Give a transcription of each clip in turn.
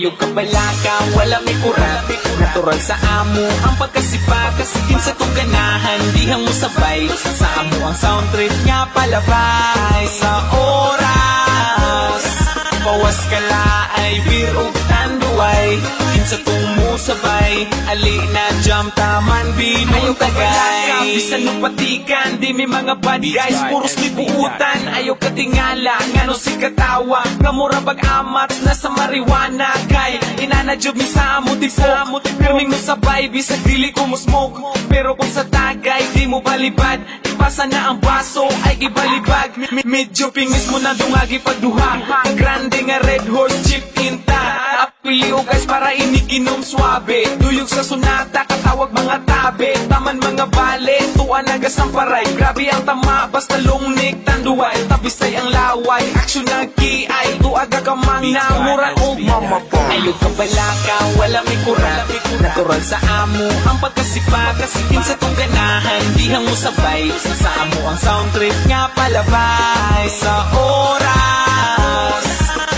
Ayog ka balaka, wala may kurat. Natural sa amo ang pagkasipa, kasikin sa tong ganahan, dihang mo sabay. Sa amo ang sound trip nga palabay. Sa oras pawas ka laay, beer ug tanduay. Kinsa tong mo sabay, ali na jam taman binong tagay. Bisan mo patikan, di may mga bad guys, puros libuutan. Ayaw ka tingala, ngano si katawa, kamura bag-amat na sa marijuana. Kay inanajob mi sa amo tipo, pirming mo sabay, bisag dili ko mo smoke. Pero kung sa tagay, di mo balibad, ipasa na ang baso, ay ibalibag. Medyo pingis mo na dungagi pagduha, grande nga red horse chip inta. Apilio guys para iniginom swabe, duyog sa sunata, katawag mga tabe. Taman mga bale, tuan nagasamparay. Grabe ang tama, basta lungnik tanduay. Tabisay ang laway, aksyon na kiay. Tuaga ka mang namura o mama po. Ayog ka balaka, wala may kurat. Natural sa amo ang pagkasipa, kasikin sa tong ganahan, dihang mo sabay. Sa amo ang sound trip nga palabay. Sa oras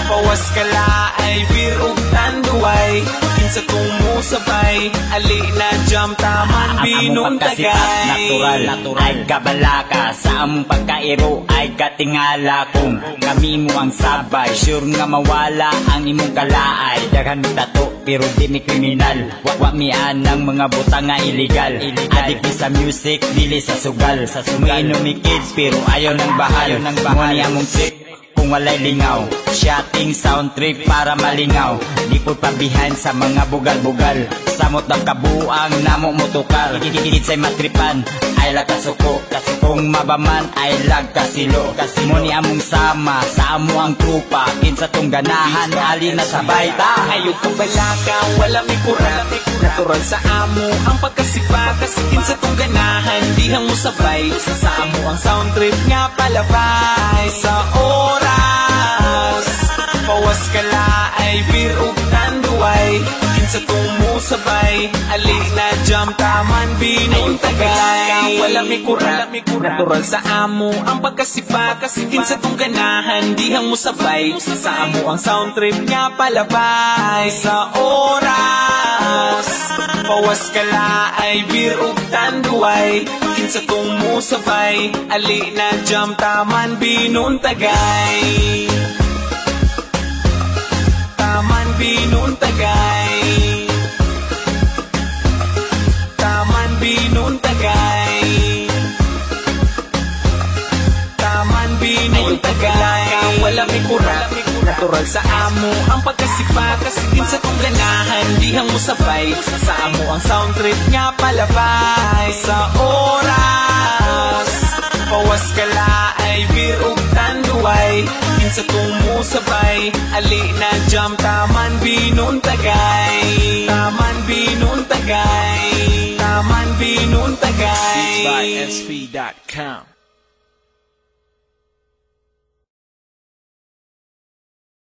pawas ka laay, beer ug tanduay. Kinsa tong mo sabay, ali na jam taman binong tagay. Natural ay kabalaka, sa among pagkairo ay katingala. Kung kami mo ang sabay, sure nga mawala ang imong kalaay. Daghan mo tato pero di mi kriminal, wa mi anang mga butang nga illegal. Adik mi sa music, dili sa sugal. Umiinom mi kids pero ayaw ng bahal. Muni among trip kung walay lingaw, shotting sound trip para malingaw. Di po pabihan sa mga bugal-bugal, samot ng kabuang namo motukal. Kikikit sa'y matripan, ay lakasuko. Kung mabaman ay lagkasilo. Muni among sama, sa amo ang trupa. Kinsa tong ganahan, ali na sabay ta. Ayog ka balaka, wala may kurat. Natural sa amo ang pagkasipa, kasikin sa tong ganahan, dihang mo sabay. Sa amo ang sound trip nga palabay. Sa oras pawas ka laay, beer ug tanduay. Kinsa tong mo sabay, ali na jam taman binong tagay. Wala may kurat. Natural sa amo ang pagkasipa, kasikin sa tong ganahan, dihang mo sabay. Sa amo ang sound trip nga palabay. Sa oras pawas ka laay, beer ug tanduay. Kinsa tong mo sabay, ali na jam taman binong tagay. Taman binong tagay. Taman binong tagay. Taman binong tagay. Wala may kurat. Natural sa amo ang pagkasipa, kasikin sa tong ganahan, dihang mo sabay. Sa amo ang sound trip nga palabay. Sa oras pawas ka laay, beer ug tanduay. Kinsa tong mo sabay, ali na jam taman binong tagay. Taman binong tagay. Taman binong tagay. Beats by SP.com